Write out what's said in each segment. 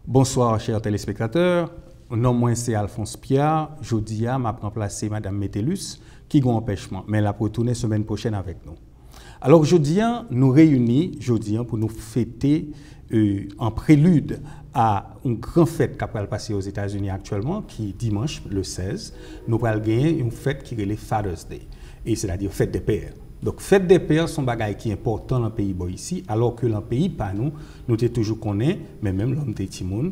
Bonsoir, chers téléspectateurs. Nom moi c'est Alphonse Pierre. Jeudi m'a remplacé Madame Métellus qui a un empêchement, mais elle a retourner semaine prochaine avec nous. Alors jeudi nous réunis pour nous fêter en prélude à une grande fête qui va passer aux États-Unis actuellement, qui est dimanche le 16. Nous allons gagner une fête qui est le Father's Day, et c'est-à-dire fête des pères. Donc, fête des pères sont des choses qui sont importantes dans le pays ici, alors que dans le pays, pas nous, nous sommes toujours connus, mais même l'homme de Timoun,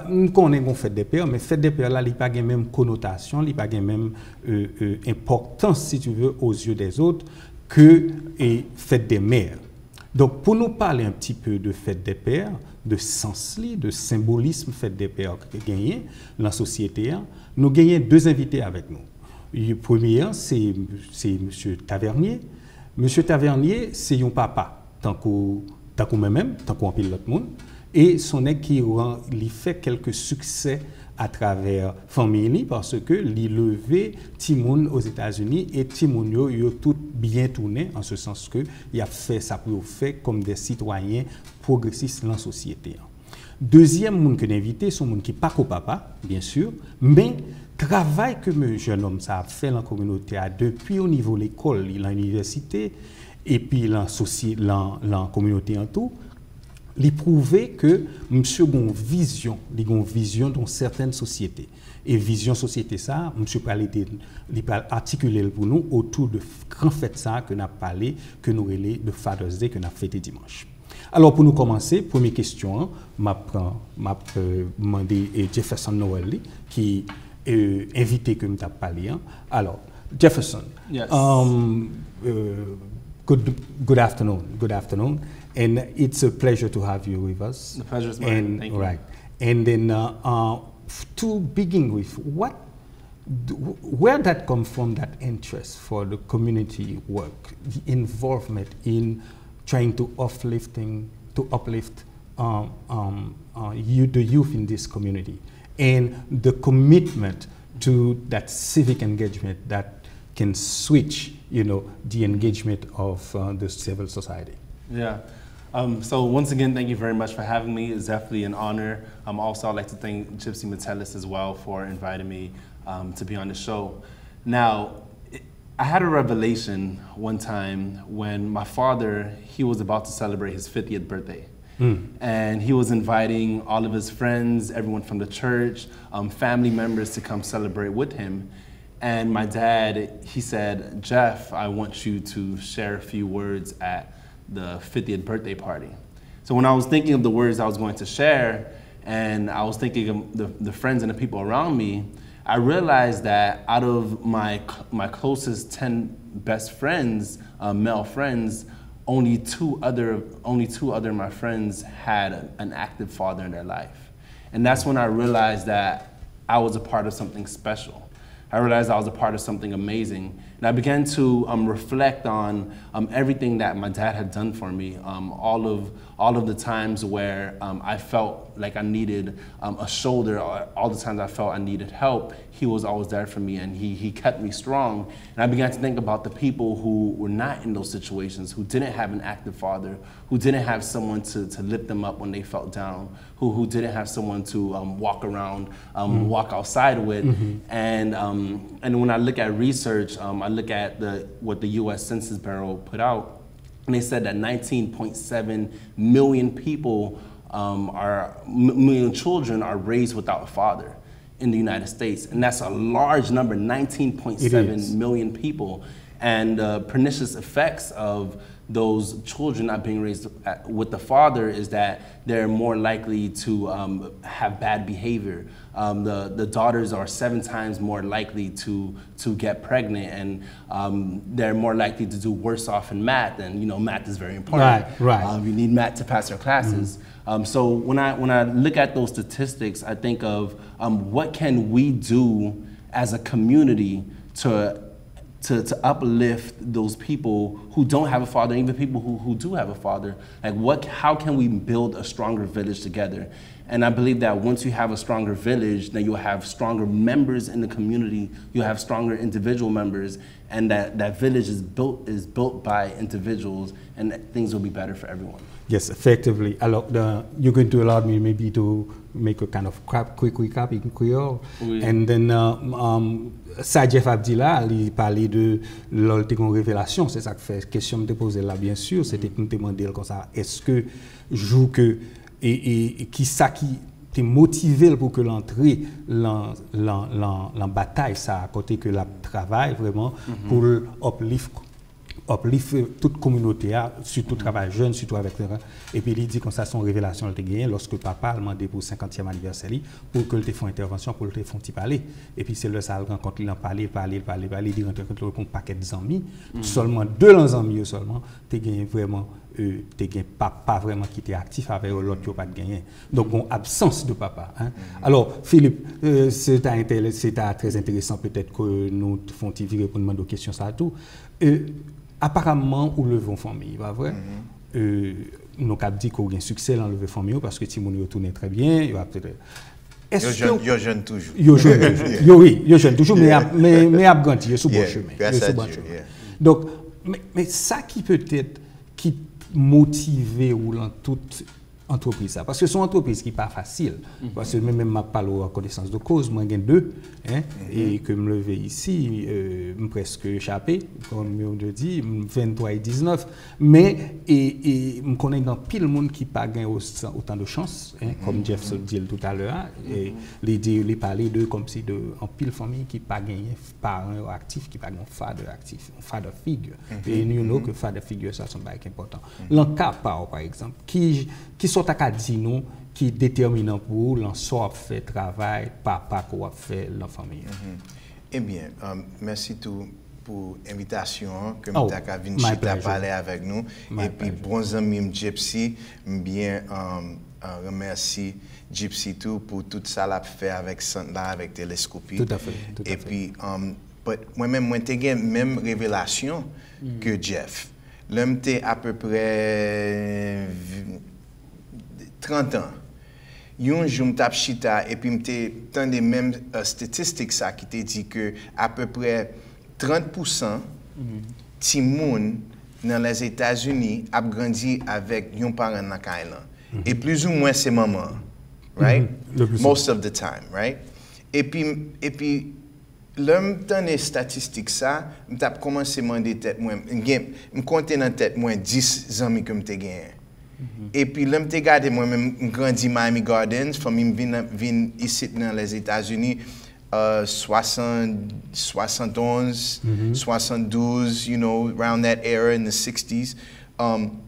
nous connaissons la fête des pères, mais fête des pères, là, il n'y a pas la même connotation, il n'y a pas la même importance, si tu veux, aux yeux des autres, que la fête des mères. Donc, pour nous parler un petit peu de fête des pères, de sens, de symbolisme fête des pères que nous gagnons dans la société, nous gagnons deux invités avec nous. Le premier, c'est M. Tavernier. Monsieur Tavernier, c'est un papa, tant que moi-même, tant qu'on pile l'autre monde, et son est qui lui fait quelques succès à travers famille parce que lui levé Timoun aux États-Unis et Timoun yo tout bien tourné en ce sens que il a fait ça pour faire comme des citoyens progressistes dans la société. Deuxième monde que d'invité, c'est un monde qui pas qu'au papa, bien sûr, mais travail que le jeune homme ça a fait dans la communauté depuis au niveau de l'école, l'université et puis la communauté en tout, il prouvé que monsieur a une vision dans certaines sociétés. Et vision société ça, monsieur peut articuler pour nous autour de grands fêtes ça que nous avons parlé, que nous relais de Father's Day que nous avons fêté dimanche. Alors pour nous commencer, première question, m'a demandé Jefferson Noel qui invité que nous avons parlé. Alors, Jefferson, yes. Good afternoon, and it's a pleasure to have you with us. The pleasure is mine. Thank you. Right, and then to begin with, where that come from, that interest for the community work, the involvement in trying to uplift the youth in this community, and the commitment to that civic engagement that can switch, the engagement of the civil society. Yeah. So once again, thank you very much for having me. It's definitely an honor. Also, I'd like to thank Gypsy Metellus as well for inviting me to be on the show. Now, I had a revelation one time when my father, he was about to celebrate his 50th birthday. And he was inviting all of his friends, everyone from the church, family members to come celebrate with him. And my dad, he said, Jeff, I want you to share a few words at the 50th birthday party. So when I was thinking of the words I was going to share, and I was thinking of the friends and the people around me, I realized that out of my closest 10 best friends, male friends, only two other of my friends had an active father in their life. And that's when I realized that I was a part of something special. I realized I was a part of something amazing. And I began to reflect on everything that my dad had done for me, all of the times where I felt like I needed a shoulder, all the times I felt I needed help, he was always there for me, and he kept me strong. And I began to think about the people who were not in those situations, who didn't have an active father, who didn't have someone to lift them up when they felt down, who didn't have someone to walk around, walk outside with. And when I look at research, I look at what the U.S. Census Bureau put out, and they said that 19.7 million people million children are raised without a father in the United States. And that's a large number, 19.7 million people. And the pernicious effects of those children not being raised with the father is that they're more likely to have bad behavior. The daughters are 7 times more likely to get pregnant, and they're more likely to do worse off in math. And math is very important. Right. You need math to pass your classes. So when I look at those statistics, I think of what can we do as a community to to uplift those people who don't have a father, even people who do have a father. Like how can we build a stronger village together? And I believe that once you have a stronger village, then you'll have stronger members in the community, you'll have stronger individual members, and that village is built by individuals, and that things will be better for everyone. Yes, effectively. Alors, you're going to allow me maybe to make a kind of quick recap in Creole. Oui. And then, ça, Jeff Abdila, il parlait de l'ultime révélation. C'est ça que fait question me poser là, bien sûr. C'était pour me demander comme ça, est-ce que joue que, et qui ça qui t'est motivé pour que l'entrée, la bataille, ça, à côté que la travail vraiment pour uplift toute communauté, surtout travail jeune, surtout avec les. Et puis il dit comme ça son révélation elle gagné lorsque papa a demandé pour 50e anniversaire pour que le te fasse intervention, pour le te fasse parler. Et puis c'est le ça rencontre, il en parler, il dit rentre contre un paquet de amis, seulement 2 amis seulement, tu gagné vraiment tu gagné papa vraiment qui était actif avec l'autre qui pas gagné. Donc bon absence de papa hein. Alors Philippe, c'est très intéressant peut-être que nous font virer pour demander aux questions ça tout. Apparemment, ou levons famille, pas vrai? Nous avons dit qu'on a un succès dans le levée famille parce que Timon retourne très bien. Il va peut-être. Yo jeune toujours. Yo jeune toujours, mais à grandi, il est sur bon chemin. Donc, mais ça qui peut-être qui motive ou dans toute entreprise ça, parce que c'est une entreprise qui n'est pas facile. Parce que même ma parle en connaissance de cause, moi j'ai 2, hein, et que me lever ici, presque échappé, comme on le dit, 23 et 19, mais et me connais dans pile monde qui pas gagné autant de chance, hein, comme Jeff se dit tout à l'heure, et les parler de comme si de en pile famille qui pas gagné parents actifs, qui pas gagné father actif, father figure. Et nous know que father figure ça sont pas important. L'encap par exemple qui sont à dire nous qui déterminant pour l'ensemble fait travail papa qu'on fait la famille. Eh bien, merci tout pour l'invitation que nous avons venir parler avec nous et puis bon ami Gypsy bien remercie Gypsy tout pour tout ça l'a fait avec là avec télescopie. Tout à fait. Et puis moi-même moi j'ai même révélation que Jeff. L'homme était à peu près 30 ans. Un jour, je suis chita et puis je dans les mêmes statistiques qui te dit que à peu près 30% de monde dans les États-Unis a grandi avec un parent dans la et plus ou moins c'est maman, right? Most of the time, right? Et puis l'homme dans les statistiques ça, je commencé à demander tête moi, je comptais dans tête moi 10 amis que je gagné. Et puis, là, je regardé moi-même, grandi Miami Gardens, famille vient ici dans les États-Unis, 71, 72, you know, around that era in the 60s. In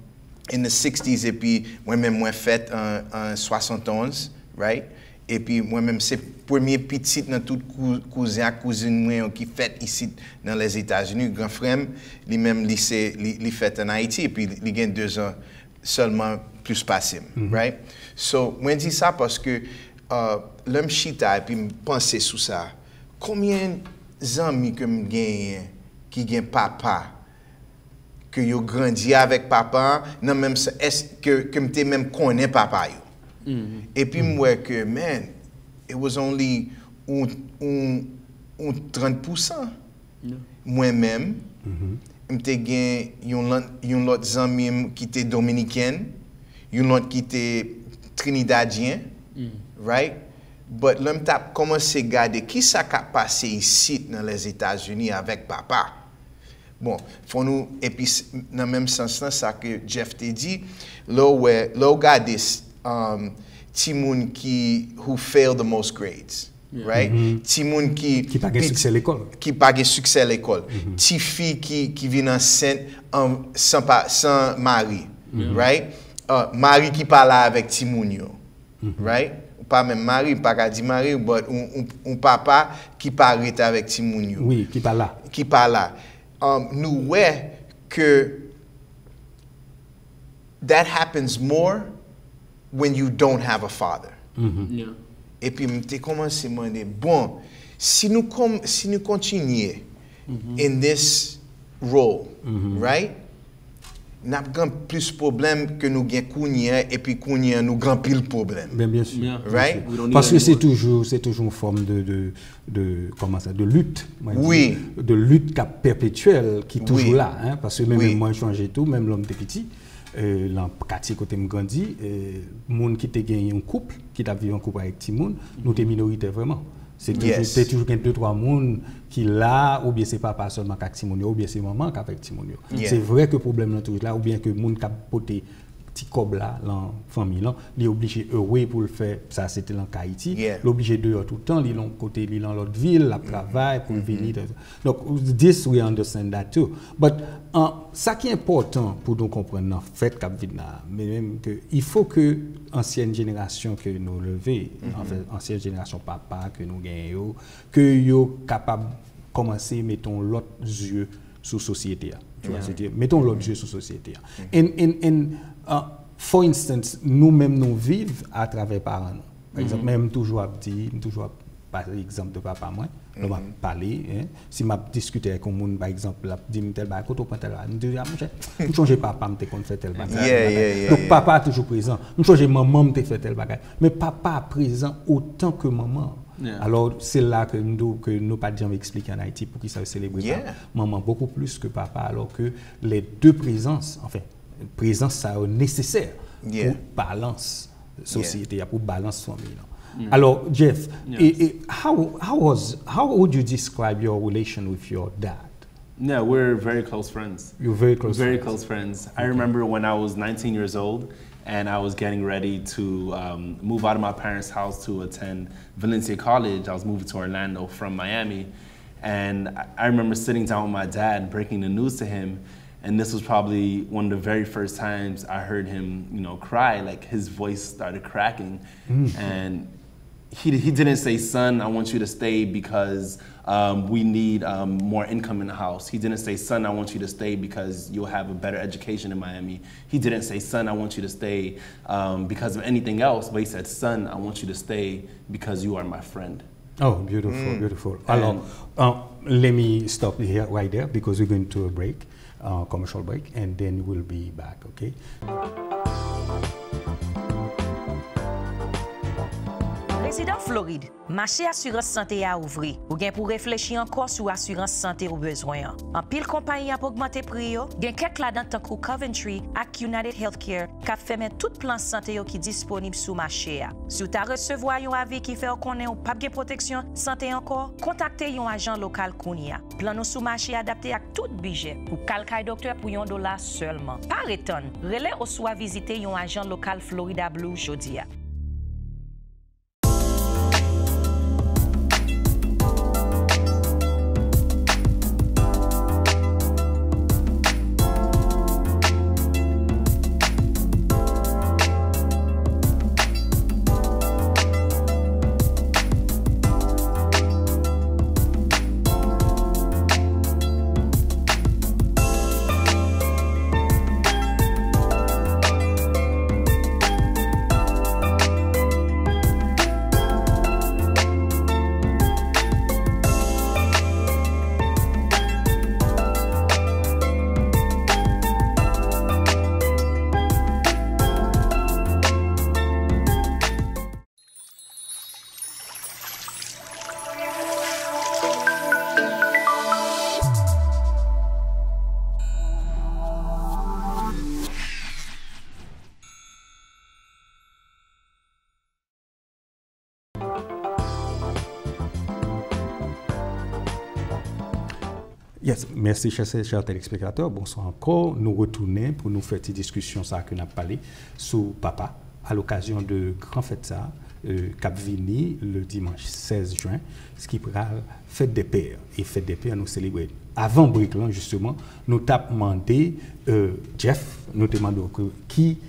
the 60s, et puis, moi-même, moi fait en 71, right? Et puis, moi-même, c'est le premier petit dans tout cousine qui fait ici dans les États-Unis. Grand frère, lui-même, il fait en Haïti, et puis, il a 2 ans. Seulement plus passé, right? So, moi je dis ça parce que l'homme chita et puis me penser sur ça. Combien d'amis que me gagne qui gagne papa que yo grandi avec papa, non même est-ce que me même connaît papa yo. Et puis moi que man, it was only 30%. Moi-même m'te gen yon lot zanmi qui était dominicaine, yon lot qui était trinidadien, right? But l'homme t'a commencé à regarder qui ça a passé ici dans les États-Unis avec papa. Bon, faut nous et puis dans le même sens là ça que Jeff t'a dit, là regarde Timoun qui who failed the most grades. Right? Timoun qui pas de succès à l'école. Qui pas de succès à l'école. Ti fille qui vient enceinte sans mari. Right? Mari qui parle avec Timoun yo. Right? Pas même mari, pas dit mari, mais un papa qui parle avec Timoun yo. Oui, qui parle là. Qui parle là. Nous ouais que that happens more when you don't have a father. Et puis, je commencé à me demander, bon, si nous continuons in this role, right? N'a pas plus problème que nous gagnons kounia et puis kounia nous grand pile problème. Bien sûr. Right? Parce que c'est toujours une forme comment ça, de lutte. Oui. De lutte perpétuelle qui est toujours là. Hein, parce que même moi, je change tout, même l'homme était petit. Dans le quartier côté me grandi, les gens qui ont gagné un couple, qui ont vécu un couple avec Timoun, nous sommes minoritaires vraiment. C'est toujours 2-3 personnes qui là, ou bien c'est papa seulement avec Timoun, ou bien c'est maman avec Timoun. C'est vrai que le problème est toujours là, ou bien que les gens qui ont porté petit cob là, dans la famille, ils sont obligés heureux pour le faire. Ça, c'était dans Haïti. Ils sont obligés de tout le temps, ils sont côté, ils sont dans l'autre ville, ils travaillent pour venir. Donc, this we understand that too. But, ça qui est important pour nous comprendre, en fait, mais même que il faut que l'ancienne génération que nous levons, en fait, ancienne génération papa que nous gagnons, que yo capable de commencer, mettons l'autre yeux sur la société. Tu vois, c'est-à-dire, mettons l'autre yeux sur la société. For instance, nous-mêmes, nous vivons à travers parents. Par exemple, même toujours par exemple de papa, moi, je vais parler. Si je discute avec un par exemple, je dis tel bagage, quand on prend tel bagage, je dis, je change papa, je te fait tel bagage. Donc, papa est toujours présent. Je change maman, je fait tel bagage. Mais papa est présent autant que maman. Alors, c'est là que nous pas jamais expliqué en Haïti pour qu'ils savent célébrer maman beaucoup plus que papa, alors que les deux présences, enfin, présence ça est nécessaire pour balance société, pour balance famille. Alors, Jeff, how would you describe your relation with your dad? Yeah, we're very close friends. You're very close very friends? Close friends. I remember when I was 19 years old and I was getting ready to move out of my parents' house to attend Valencia College. I was moving to Orlando from Miami. And I remember sitting down with my dad and breaking the news to him. And this was probably one of the very first times I heard him, cry. Like his voice started cracking. And he didn't say, son, I want you to stay because we need more income in the house. He didn't say, son, I want you to stay because you'll have a better education in Miami. He didn't say, son, I want you to stay because of anything else. But he said, son, I want you to stay because you are my friend. Oh, beautiful, beautiful. Alors, let me stop here, right there, because we're going to a break, commercial break, and then we'll be back, okay? Résident Floride, marché assurance santé a ouvri. Ou gen pour réfléchir encore sur assurance santé ou besoin. En pile compagnie a augmenté prix yo, gen quelques là-dedans tant que Coventry ak United Healthcare qui fait tout plan santé yo qui disponible sur marché a. Si vous recevoir un avis qui fait connaître ou pas de protection santé encore, contactez un agent local Kounia. Plan nou sous marché adapté à tout budget. Ou calcay docteur pour $1 seulement. Par étonne, relais ou soit visiter un agent local Florida Blue jodia. Yes, merci chers téléspectateurs. Bonsoir encore. Nous retournons pour nous faire une discussion ça que nous avons parlé sur papa à l'occasion de grand fête ça Cap Vini le dimanche 16 juin, ce qui prend fête des pères et fête des pères nous célébrer. Avant Brickland justement, nous t'avons demandé Jeff, nous demandons qui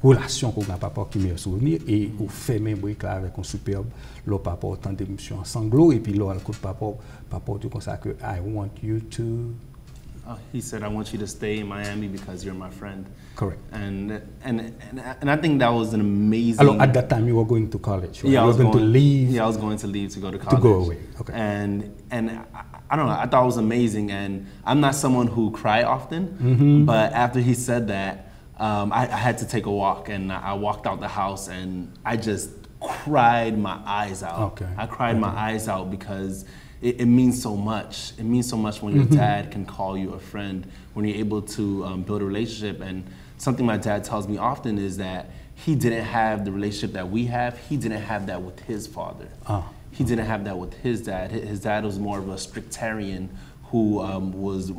relation qu'on a papa qui meilleur souvenir et on fait même brique là avec un superbe le papa autant d'émotions en sanglots et puis là le coup de papa tu comme ça que I want you to He said, I want you to stay in Miami because you're my friend. Correct. And I think that was an amazing... Alors, at that time, you were going to college, right? Yeah, you were going to leave. Yeah, I was going to leave to go to college. To go away, okay. And I don't know, I thought it was amazing. And I'm not someone who cry often, but after he said that, I had to take a walk, and I walked out the house, and I just cried my eyes out. Okay. I cried my eyes out because it means so much. It means so much when your dad can call you a friend, when you're able to build a relationship. And something my dad tells me often is that he didn't have the relationship that we have. He didn't have that with his father. He didn't have that with his dad. His dad was more of a strictarian who was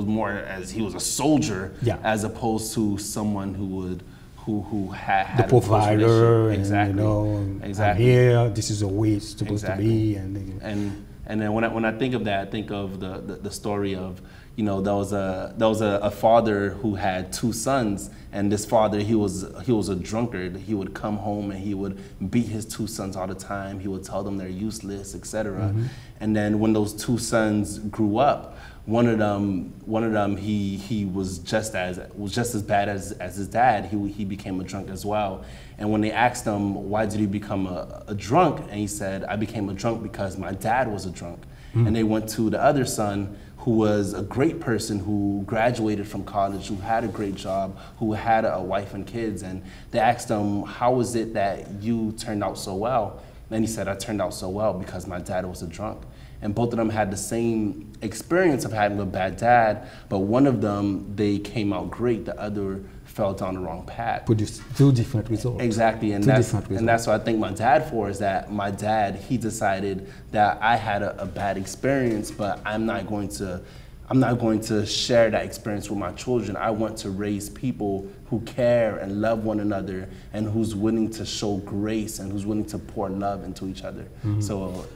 more as he was a soldier, as opposed to someone who had the provider, and, exactly. You know, exactly. I'm here. This is the way it's supposed to be, and then when I think of that, I think of the story of, you know, there was a father who had 2 sons, and this father, he was a drunkard. He would come home and he would beat his 2 sons all the time. He would tell them they're useless, etc. And then when those 2 sons grew up, one of them he was just as bad as his dad. He became a drunk as well. And when they asked him, why did he become a drunk? And he said, I became a drunk because my dad was a drunk. And they went to the other son, who was a great person, who graduated from college, who had a great job, who had a wife and kids. And they asked him, how is it that you turned out so well? And he said, I turned out so well because my dad was a drunk. And both of them had the same experience of having a bad dad, but one of them, they came out great, the other fell down the wrong path. Produced 2 different results. Exactly, and that's what I thank my dad for, is that my dad, he decided that I had a bad experience, but I'm not going to share that experience with my children. I want to raise people who care and love one another, and who's willing to show grace, and who's willing to pour love into each other. So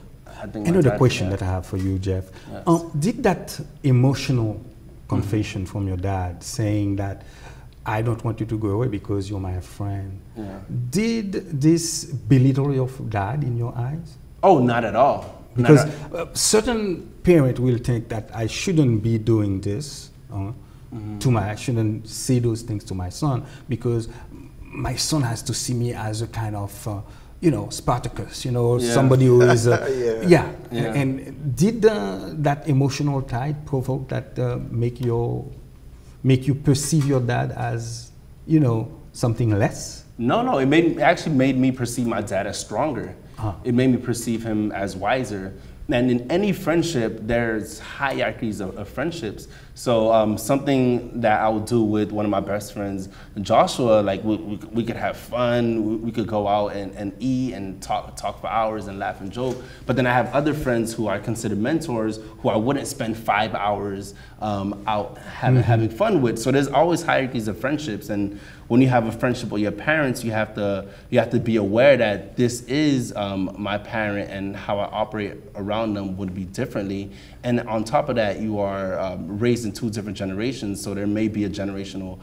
I think another question that I have for you, Jeff. Yes. Did that emotional confession from your dad saying that I don't want you to go away because you're my friend, did this belittle your dad in your eyes? Oh, not at all. Because certain parent will think that I shouldn't be doing this I shouldn't say those things to my son because my son has to see me as a kind of you know, Spartacus, you know, somebody who is, And did that emotional tide provoke that, make you perceive your dad as, you know, something less? No, it actually made me perceive my dad as stronger. It made me perceive him as wiser. And in any friendship, there's hierarchies of friendships. So something that I would do with one of my best friends, Joshua, like we could have fun, we could go out and eat and talk for hours and laugh and joke. But then I have other friends who are considered mentors who I wouldn't spend 5 hours out having fun with. So there's always hierarchies of friendships. And when you have a friendship with your parents, you have to be aware that this is my parent, and how I operate around them would be differently. And on top of that, you are raised in 2 different generations, so there may be a generational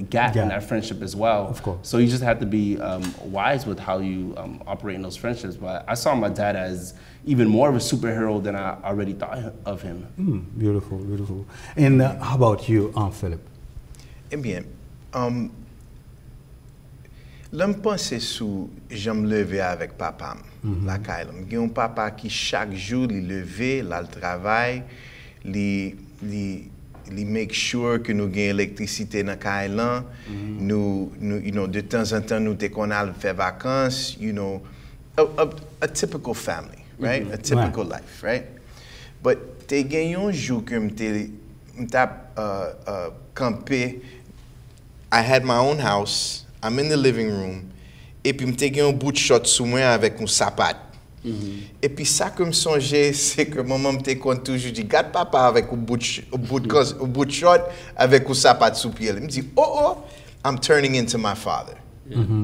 gap in that friendship as well. Of course. So you just have to be wise with how you operate in those friendships. But I saw my dad as even more of a superhero than I already thought of him. Beautiful, beautiful. And how about you, Philip? Eh bien, l'homme pense sous j'aime lever avec papa. La caille. J'ai un papa qui chaque jour il lever, là le travail, il make sure que nous gagnons électricité dans caille là. Nous you know, de temps en temps nous te qu'on a faire vacances, you know, a typical family, right? A typical life, right? But te gagne un jour que m't'a campé. I had my own house. I'm in the living room. Et puis, je suis un bout de shot sous moi avec un sapat. Et puis, ça que je me songeais, c'est que maman me toujours dit, garde papa avec un bout de shot avec un sapat sous pied. Je me dis, oh, I'm turning into my father.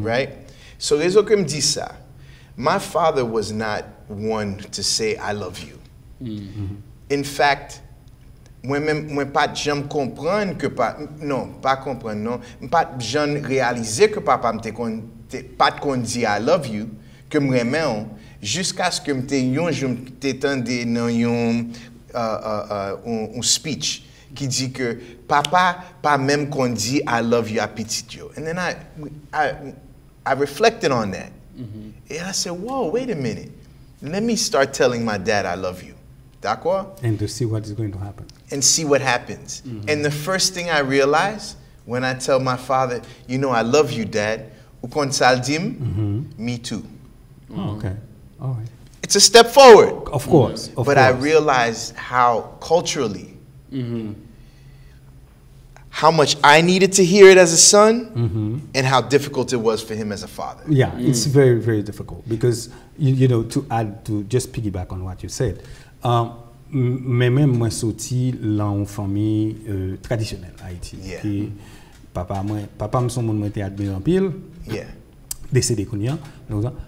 Right? So, raison que me dit ça, my father was not one to say, I love you. In fact, moi pas jamais comprendre que pas comprendre non, pas jamais réaliser que papa pas qu'on dit I love you, que m'aimais jusqu'à ce que m'te yon je t'entendais dans un speech qui dit que papa pas même qu'on dit I love you à petit yo. And then I reflected on that. And I said, whoa, wait a minute. Let me start telling my dad I love you. D'accord? And to see what is going to happen. And see what happens. And the first thing I realized when I tell my father, you know, I love you, Dad, ou kon sal dim, me too. Oh, okay. All right. It's a step forward. Of course. Of But course. I realized how culturally, how much I needed to hear it as a son, and how difficult it was for him as a father. Yeah, it's very, very difficult because, you know, to add, to just piggyback on what you said, mais même moi sorti dans une famille traditionnelle Haïti. Yeah. Qui papa me son monde était admiré en pile. Yeah. Décédé kounya,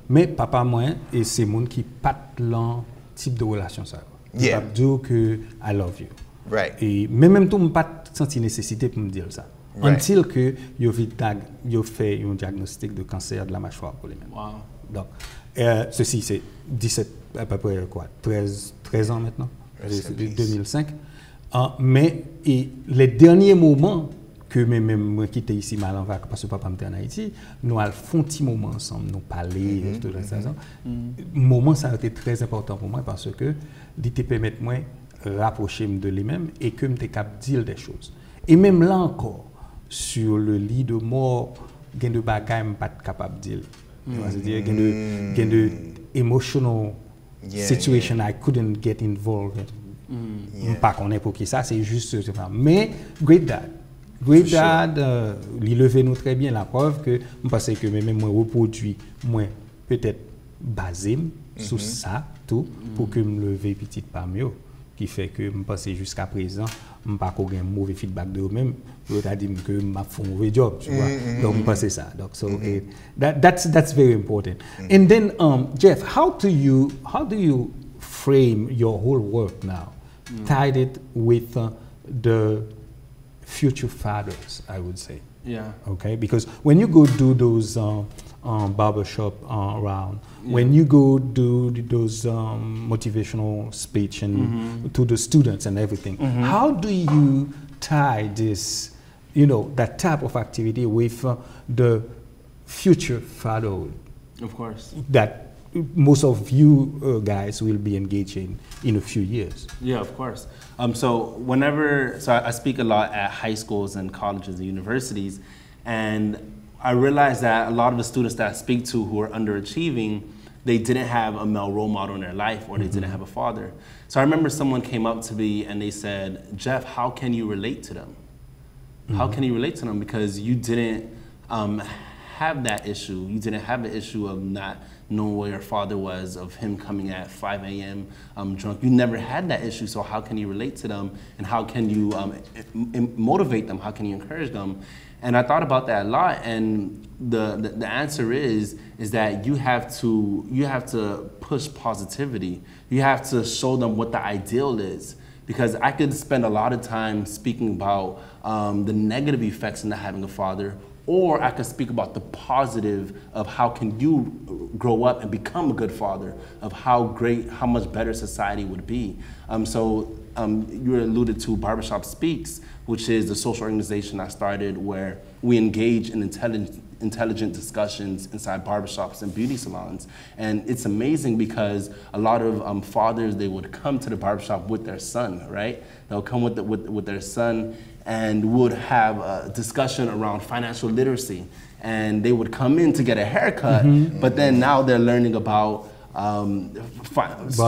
mais papa moi et c'est monde qui pas l'an type de relation ça. Yeah. Pas dire que I love you. Right. Et même tout me pas senti nécessité pour me dire ça. Right. Until que yo fait un diagnostic de cancer de la mâchoire pour les mêmes. Wow. Donc ceci c'est 17 à peu près quoi 13 ans maintenant. Rest in C'est peace. 2005. Mais et les derniers moments que même moi qui était ici mal en vacances parce que papa était en Haïti, nous avons fait un petit moment ensemble, nous parler de la saison. Moment ça a été très important pour moi parce que il te permet moi rapprocher de lui-même et que me capable dire des choses. Et même là encore sur le lit de mort, il y a de bagages pas capable de dire. C'est-à-dire il y a de emotional Yeah, situation I couldn't get involved in. Pas qu'on est pour qui ça, c'est juste ça. Mais Great Dad, il levé nous très bien la preuve que je pense que même moi reproduit moi peut-être basé sur ça tout pour que me lever petit pas mieux qui fait que je pense jusqu'à présent je pas qu'on un mauvais feedback de eux-mêmes pour dire que m'a fait un mauvais job tu vois donc je pense ça donc so that's very important and then Jeff how do you frame your whole work now tied it with the future fathers, I would say. Yeah. Okay, because when you go do those barbershop round, when you go do those motivational speech and to the students and everything, how do you tie this, you know, that type of activity with the future fatherhood Of course. that most of you guys will be engaging in a few years? Yeah, of course. So I speak a lot at high schools and colleges and universities, and I realize that a lot of the students that I speak to who are underachieving, they didn't have a male role model in their life or they didn't have a father. So I remember someone came up to me and they said, Jeff, how can you relate to them? How can you relate to them? Because you didn't have that issue. You didn't have the issue of not knowing where your father was, of him coming at 5 a.m. Drunk. You never had that issue, so how can you relate to them? And how can you motivate them? How can you encourage them? And I thought about that a lot, and the answer is that you have to push positivity. You have to show them what the ideal is. Because I could spend a lot of time speaking about the negative effects of not having a father, or I could speak about the positive of how can you grow up and become a good father, of how much better society would be. You alluded to Barbershop Speaks, which is a social organization I started where we engage in intelligent discussions inside barbershops and beauty salons. And it's amazing because a lot of fathers, they would come to the barbershop with their son, right? They'll come with their son and would have a discussion around financial literacy. And they would come in to get a haircut, but then now they're learning about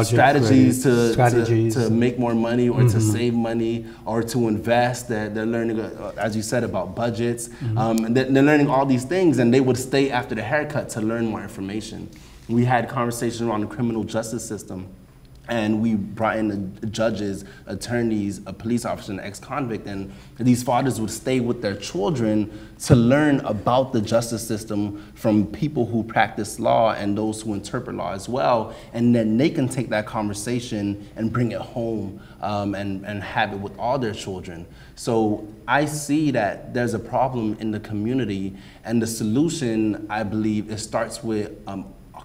strategies to make more money or to save money or to invest. They're learning, as you said, about budgets. And they're learning all these things, and they would stay after the haircut to learn more information. We had conversations around the criminal justice system. And we brought in the judges, attorneys, a police officer, an ex-convict, and these fathers would stay with their children to learn about the justice system from people who practice law and those who interpret law as well, and then they can take that conversation and bring it home and have it with all their children. So I see that there's a problem in the community, and the solution, I believe, it starts with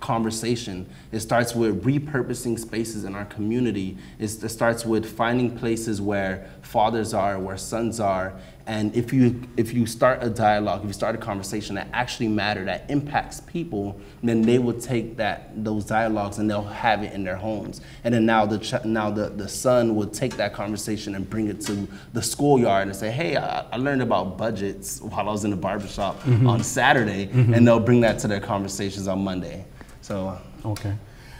conversation. It starts with repurposing spaces in our community. It starts with finding places where fathers are, where sons are. And if you start a dialogue, if you start a conversation that actually matters, that impacts people, then they will take those dialogues and they'll have it in their homes. And then now the son will take that conversation and bring it to the schoolyard and say, hey, I learned about budgets while I was in the barbershop on Saturday, and they'll bring that to their conversations on Monday. So okay,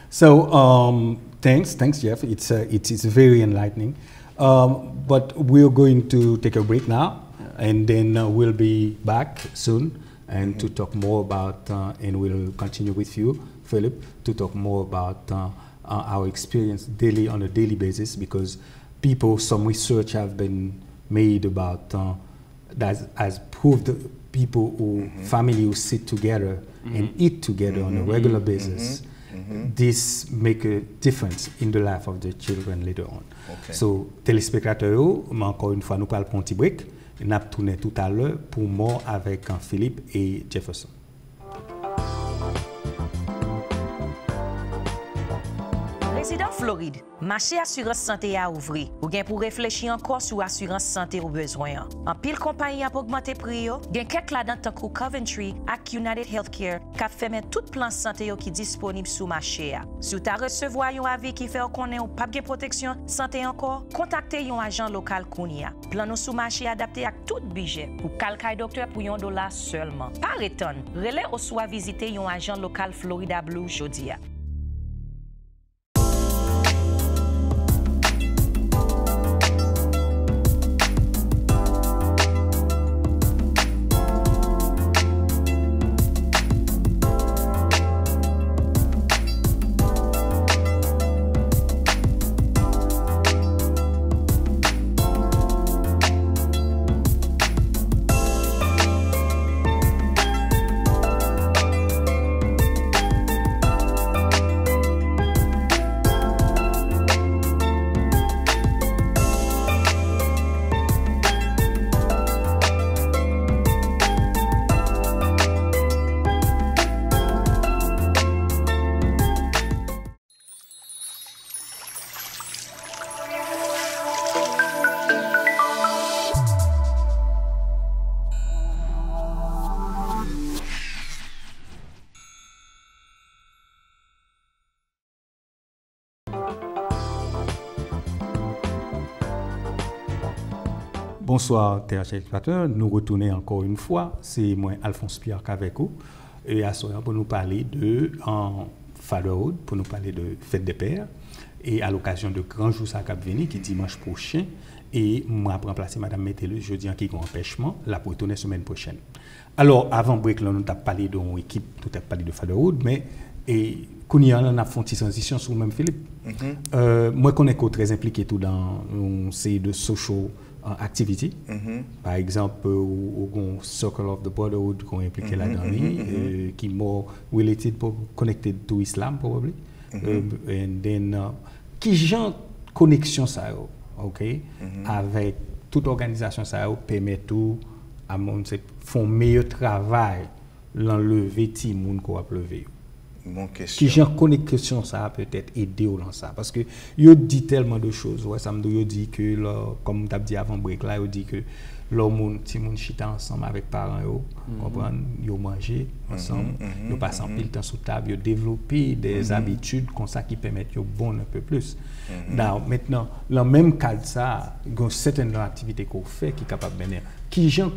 so thanks Jeff. It's very enlightening. But we're going to take a break now, and then we'll be back soon and to talk more about, and we'll continue with you, Philip, to talk more about our experience on a daily basis, because some research have been made about that has proved people family who sit together and eat together on a regular basis. This make a difference in the life of the children later on. Okay. So, téléspectateurs, encore une fois, nous parlons pour un petit break. Nous allons tourner tout à l'heure pour moi avec Philippe et Jefferson. Résident Floride, marché assurance santé a ouvri. Ou gen pour réfléchir encore sur assurance santé ou besoin. En pile compagnie a augmenté prix yo, gen quelques là-dedans tant que Coventry ak United Healthcare qui fait mettre tout plan santé yo qui disponible sous marché a. Si vous recevoir un avis qui fait connaît ou pas de protection santé encore, contactez un agent local kounia. Plan nous sous marché adapté à tout budget. Pour calcul docteur pour $1 seulement. Par étonne, relais ou soit visiter un agent local Florida Blue jodia. Bonsoir, téléspectateurs. Nous retournons encore une fois. C'est moi, Alphonse Pierre, avec vous. Et à ce moment, pour nous parler de Fatherhood, pour nous parler de Fête des Pères. Et à l'occasion de grand jour ça cap venir, qui est dimanche prochain. Et moi, je remplacer Mme Métellus jeudi en qui a un empêchement, là pour retourner semaine prochaine. Alors, avant break, là, nous avons parlé d'une équipe, tout a parlé de Fatherhood, mais Kounia, on a fait une petite transition sur le même Philippe. Moi, je connais très impliqué tout dans une série de social activity. Par exemple, au Circle of the Brotherhood qu'on est impliqué là-dedans, qui est more related, connected to Islam, probably. And then, qui genre connexion ça, ok, avec toute organisation ça permet tout à mon font meilleur travail l'enlever ti moun ko a lever. Bon question. Qui genre connexion ça peut-être aider dans ça parce que yo dit tellement de choses. Ouais, ça me dit yo dit que comme tu as dit avant break là, yo dit que l'homme ti moun chita ensemble avec parents yo, comprendre, yo manger ensemble, yo passer en pile temps sous table, yo développer des habitudes comme ça qui permettent yo bon un peu plus. Maintenant, dans le même cadre ça, il y a certaines activités qu'on fait qui est capable de venir. Qui gens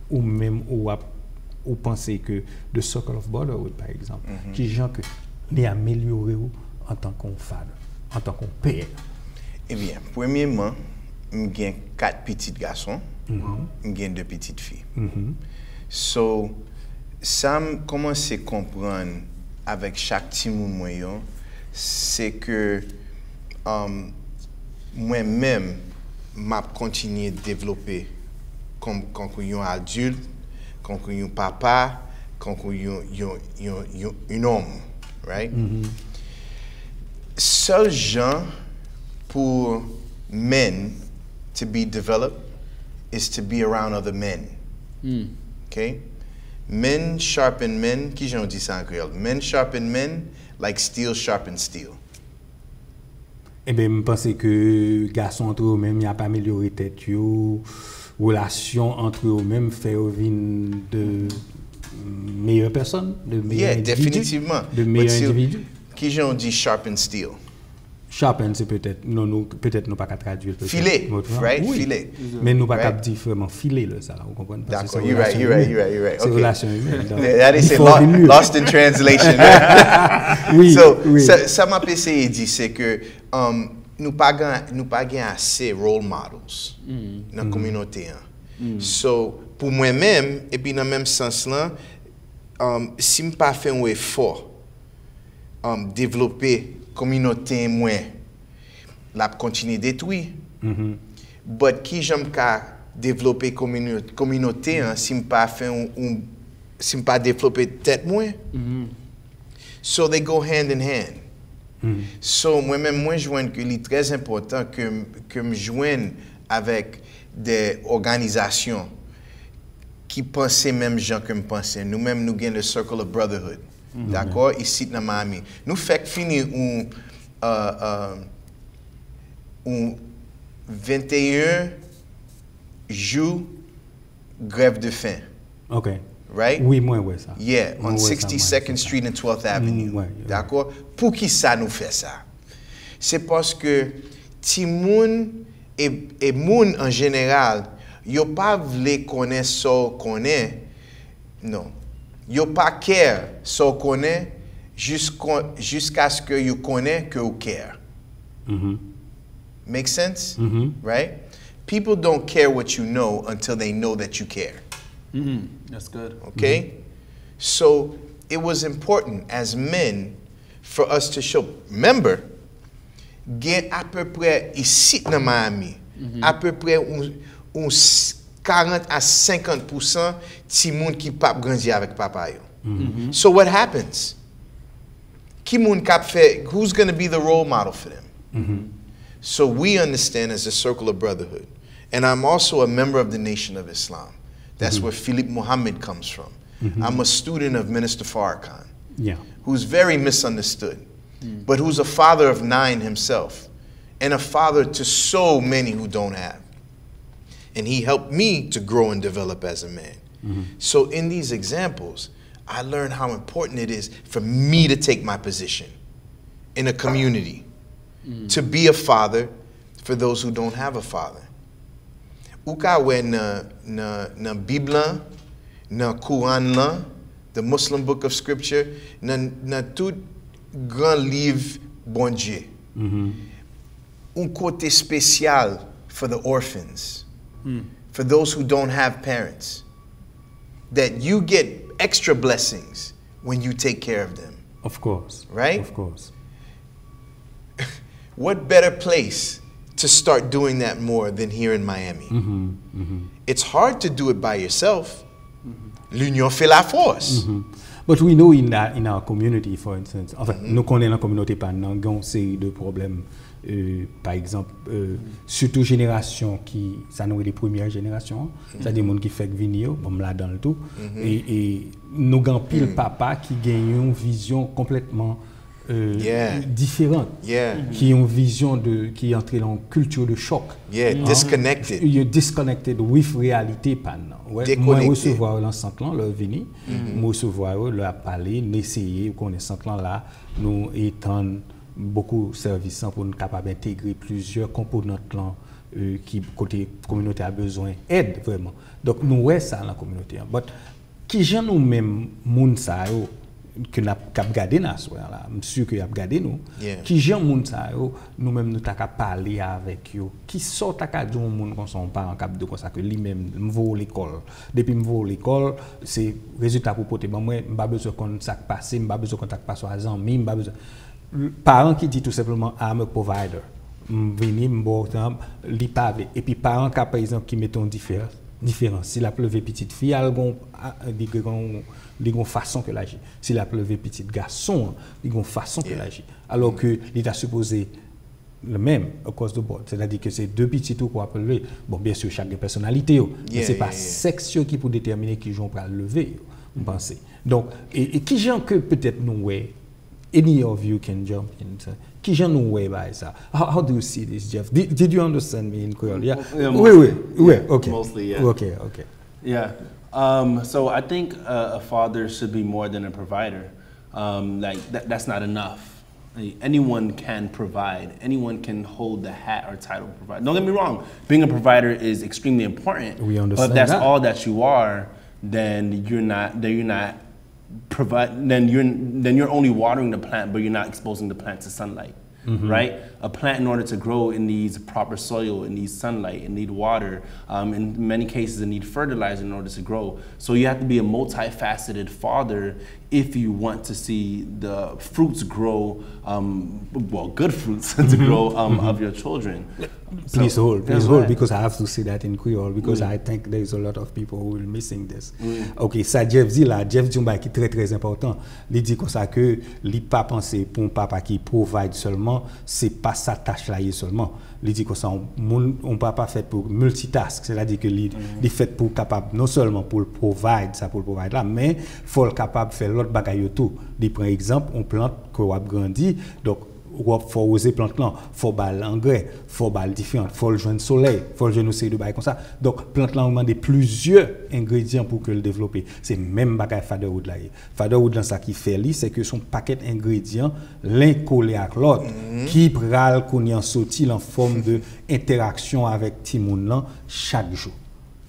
ou même ou pensez que the Circle of Brotherhood par exemple, qui gens que les améliorer en tant qu'on father, en tant qu'on père. Eh bien, premièrement, j'ai 4 petits garçons, j'ai 2 petites filles. So, ça me commence à comprendre avec chaque petit moyen, c'est que moi-même, je continue de développer comme un adulte, comme un papa, comme un homme, right? Seul gens pour men to be developed is to be around other men. Okay? Men sharpen men, qui j'en dis ça en créole? Men sharpen men like steel sharpen steel. Eh bien, je pense que garçons entre eux-mêmes, il n'y a pas amélioré tête, relation entre eux-mêmes fait de meilleures personnes, de meilleurs individus. Définitivement. De meilleurs individus. Qui j'en dis sharpen steel? Sharpen, c'est peut-être, peut-être nous pas qu'à traduire. Filet, right? Oui. Filet. Mais nous pas qu'à dire vraiment filer, ça, vous comprenez? D'accord, you're right. C'est relation humaine. That is lost in translation. Oui. Ça m'a essayé de dire, c'est que nous pas assez role models dans la communauté. So, pour moi-même, et puis dans le même sens là, si je n'ai pas fait un effort, développer communauté moins, la continuer détruire. But qui j'aime qu'à développer communauté si me pas fait si me pas développer tête moins. So they go hand in hand. So moi-même je vois que c'est très important que me joigne avec des organisations qui pensent même gens que me pensent. Nous-mêmes nous gagnons le Circle of Brotherhood. D'accord? Ici dans Miami. Nous faisons finir un 21 jours grève de faim. OK. Right? Oui, moi, ouais, ça. Yeah, on 62nd Street and 12th Avenue. D'accord? Pour qui ça nous fait ça? C'est parce que ti moun et moun en général, yo pas vle connaître ça connaît. Non. Yo pas care ça connaît jusqu'à ce que you connaît que you care. Make sense? Right? People don't care what you know until they know that you care. That's good. Okay? So it was important as men for us to show. Remember, get à peu près ici dans Miami, à peu près 40 à 50% ti moun qui pap grandi avec papa yo. So what happens? Ki moun kap fait, who's going to be the role model for them? So we understand as a Circle of Brotherhood, and I'm also a member of the Nation of Islam. That's where Philip Muhammad comes from. I'm a student of Minister Farrakhan, who's very misunderstood, but who's a father of 9 himself, and a father to so many who don't have. And he helped me to grow and develop as a man. So in these examples, I learned how important it is for me to take my position in a community, to be a father for those who don't have a father. Ou ka we na Bible, na Quran, the Muslim book of scripture, na tout grand livre bon Dieu. Un côté spécial for the orphans, for those who don't have parents, that you get extra blessings when you take care of them. Of course. Right? Of course. What better place to start doing that more than here in Miami? It's hard to do it by yourself. L'union fait la force. But we know in our community, for instance, enfin, nous connaissons la communauté pas une série de problèmes. Par exemple, surtout génération qui, ça nous est les premières générations, c'est-à-dire des gens qui fait venir, bon là dans le tout, et nous avons pile papa qui gagne une vision complètement différente, qui ont une vision qui entre dans une culture de choc. Disconnected. You're disconnected with réalité pas non. Moi recevoir l'ensemble là, venir, moi recevoir leur parler, n'essayer connaissant là, nous étant beaucoup de services pour nous capables d'intégrer plusieurs composantes qui côté communauté a besoin aide vraiment. Donc nous ouais ça dans la communauté. Mais qui gens nous même moun ça que n'a cap garder là, sûr que y a garder nous. Qui gens moun ça nous même nous t'a parler avec yo. Qui sort t'a dire moun qu'on sont pas en cap de comme ça que lui même m'vo l'école. Depuis m'vo l'école, c'est résultat pour porter moi m'pas besoin qu'on ça passer, m'pas besoin qu'on t'a passer à amis, m'pas besoin parents qui dit tout simplement I'm a provider. Venir m'botam li pas et puis parents qui par exemple qui mettent différence. Si la pleuve petite fille, il y a façon que l'agit. Si la pleuve petit garçon, il y a façon que l'agit. Alors que l'État supposé le même across the board, c'est-à-dire que c'est deux petits tout pour lever. Bon, bien sûr, chaque personnalité, mais c'est pas sexe qui pour déterminer qui j'ont pour lever. penser. Donc, et qui gens que peut-être nous, any of you can jump in. Qui gens nous, by ça? How do you see this, Jeff? Did you understand me in Creole? Yeah. Oui, okay. Mostly, yeah. Okay. Yeah. So I think a father should be more than a provider. That's not enough. Anyone can provide. Anyone can hold the hat or title of provider. Don't get me wrong. Being a provider is extremely important. We understand but if that's that. all that you are, then you're not provide. Then you're only watering the plant, but you're not exposing the plant to sunlight. Right? A plant, in order to grow, it needs proper soil, it needs sunlight, it needs water. In many cases, it needs fertilizer in order to grow. So you have to be a multifaceted father if you want to see the fruits grow, good fruits to grow of your children. Please hold, because I have to say that in Creole, because I think there is a lot of people who are missing this. Ok, ça Jeff dit là, Jeff dit un bail qui est très important. Il dit comme ça que il pas penser pour un papa qui provide seulement, c'est pas sa tâche là seulement. Il dit que ça on papa fait pour multitask, c'est-à-dire que il fait pour capable non seulement pour le provide là, mais faut le capable faire l'autre bagaille tout. Il prend exemple, on plante que on grandit, donc faut oser planter là, faut bal engrais, faut bal différent, faut le joindre soleil, faut le joindre aussi de bail comme ça. Donc plante là on demande plusieurs ingrédients pour que le développer. C'est même bagaille Fatherhood là. Fatherhood là ça qui fait lui, c'est que son paquet d'ingrédients l'un collé à l'autre qui pral qu'on y en sorti en forme de interaction avec Timoun là chaque jour.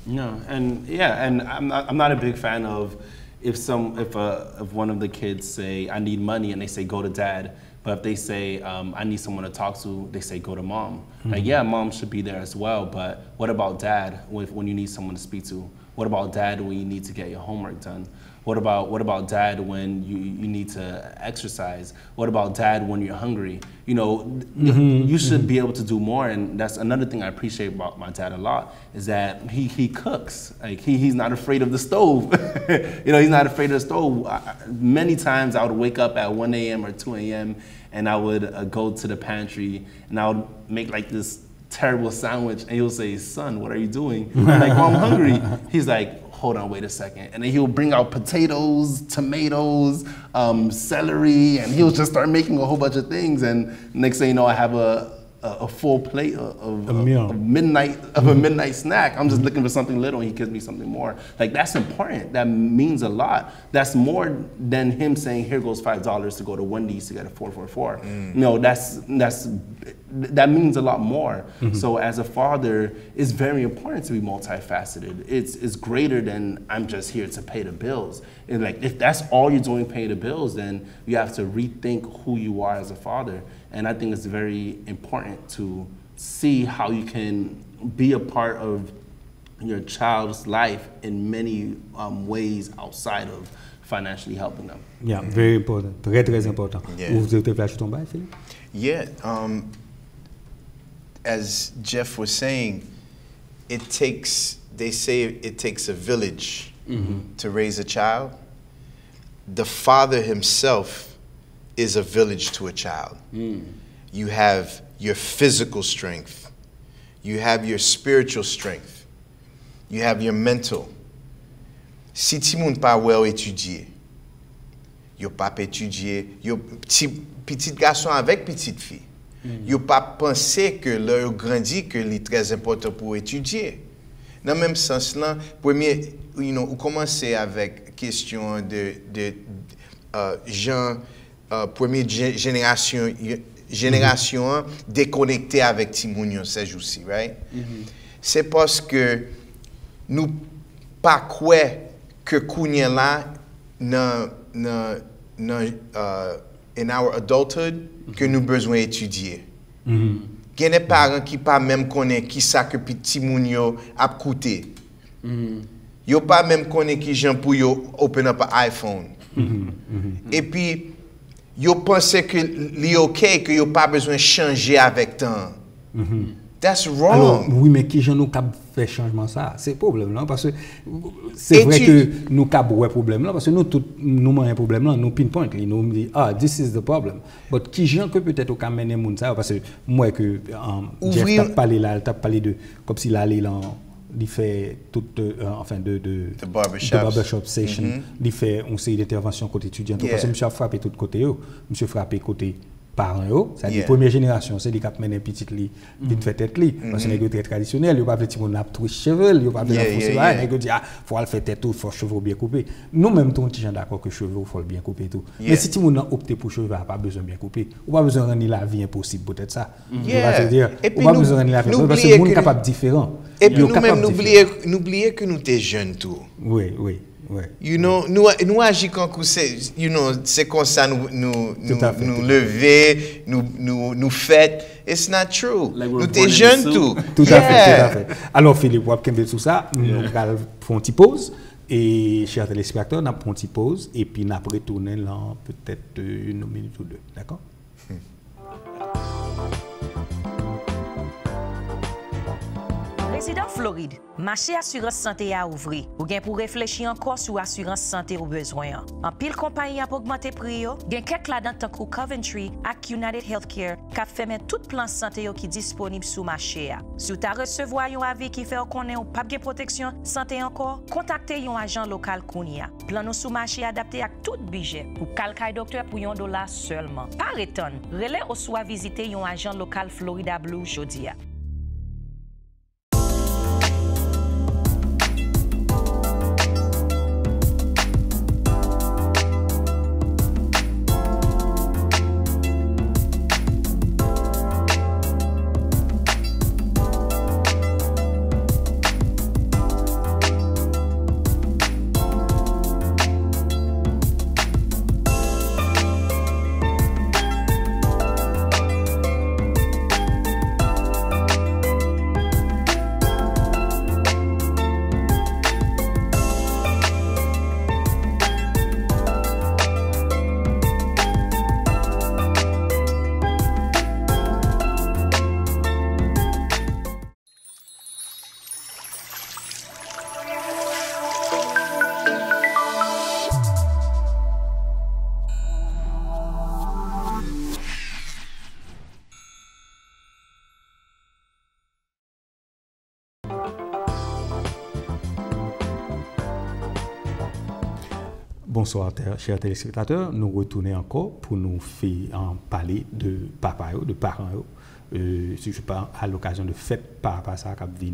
No, and I'm not a big fan of if one of the kids say I need money and they say go to dad. But if they say, I need someone to talk to, they say, go to mom. Like, yeah, mom should be there as well, but what about dad when you need someone to speak to? What about dad when you need to get your homework done? What about dad when you need to exercise? What about dad when you're hungry? You know, you should be able to do more, and that's another thing I appreciate about my dad a lot, is that he cooks. Like, he's not afraid of the stove. You know, he's not afraid of the stove. Many times I would wake up at 1 a.m. or 2 a.m. and I would go to the pantry and I would make like this terrible sandwich, and he'll say, son, what are you doing? I'm like, well, I'm hungry. He's like, hold on, wait a second. And then he'll bring out potatoes, tomatoes, celery, and he'll just start making a whole bunch of things. And next thing you know, I have a full plate of a midnight snack. I'm just looking for something little, and he gives me something more. Like, that's important. That means a lot. That's more than him saying, here goes $5 to go to Wendy's to get a 444. No, that means a lot more. So as a father, it's very important to be multifaceted. It's greater than I'm just here to pay the bills. And like, if that's all you're doing, pay the bills, then you have to rethink who you are as a father. And I think it's very important to see how you can be a part of your child's life in many ways outside of financially helping them. Yeah, very important. Très important. Vous avez flashé ton bail, Philippe? Yeah, as Jeff was saying, they say it takes a village to raise a child. The father himself is a village to a child. You have your physical strength. You have your spiritual strength. You have your mental. Si ti moun pa well étudié, yo pa étudié, yo petit garçon avec petite fille. Yo pas pensé que leur grandi que c'est très important pour étudier. Dans le même sens là, premier, vous commencez avec question de gens première génération déconnectée avec Timounion ces jours-ci, right? C'est parce que nous pas quoi que kounya là in our adulthood que nous besoin étudier. Il y a des parents qui pas même connaissent qui ça que petit moun yo a coûté. Yo pas même connaissent qui gens pour yo open up an iPhone. Et puis yo pense que li OK que yo pas besoin changer avec temps. That's wrong. Alors, oui, mais qui gens nous cap faire changement ça? C'est problème là parce que c'est vrai que nous cap ouais problème là parce que nous tout nous un problème là nous pinpoint nous dit this is the problem. But qui gens que peut-être au mener moun ça parce que moi que Jeff t'a parlé là, t'a parlé de comme s'il allait il fait tout, enfin de barbershop session, il fait on série d'intervention côté étudiant. Parce que monsieur a frappé tout côté, monsieur frappé côté parents, c'est-à-dire la première génération, c'est les qui mènent un petit lit, vite fait tête lit, parce que c'est très traditionnel, il pas petit monde a tout cheveux, il pas besoin de forcer là, il dit faut le faire tête tout, faut cheveux bien coupés. Nous même ton petit gens d'accord que cheveux faut bien couper tout. Mais si tu monde a opté pour cheveux, pas besoin bien couper, ou pas besoin rendre la vie impossible peut-être ça. C'est-à-dire ou pas besoin rendre la vie parce que monde capable différent. Et puis nous même n'oublier que nous t'es jeunes tout. Oui. You know, nous agissons comme c'est, c'est comme ça nous lever, nous fête. It's not true. Nous t'es jeunes tout. Tout à fait. Alors Philippe, on va tout ça, nous allons faire une petite pause et chers téléspectateurs, nous allons faire une petite pause et puis nous allons retourner là peut-être une minute ou deux, d'accord? Résident Floride, marché assurance santé a ouvri. Ou bien pour réfléchir encore sur assurance santé ou besoin. En pile compagnie a augmenté prix, gen quelques là-dedans tant que Coventry ak United Healthcare qui fait mettre tout plan santé qui disponible sur marché a. Si tu as recevoir un avis qui fait connaître ou pas de protection santé encore, contactez un agent local Kounia. Plan nous sous marché adapté à tout budget. Ou calcul docteur pour $1 seulement. Par étonne, relais ou soit visiter un agent local Florida Blue jodia. Bonsoir, chers téléspectateurs. Nous retournons encore pour nous faire parler de papa, de parents. Si je parle à l'occasion de fête par rapport à ça qui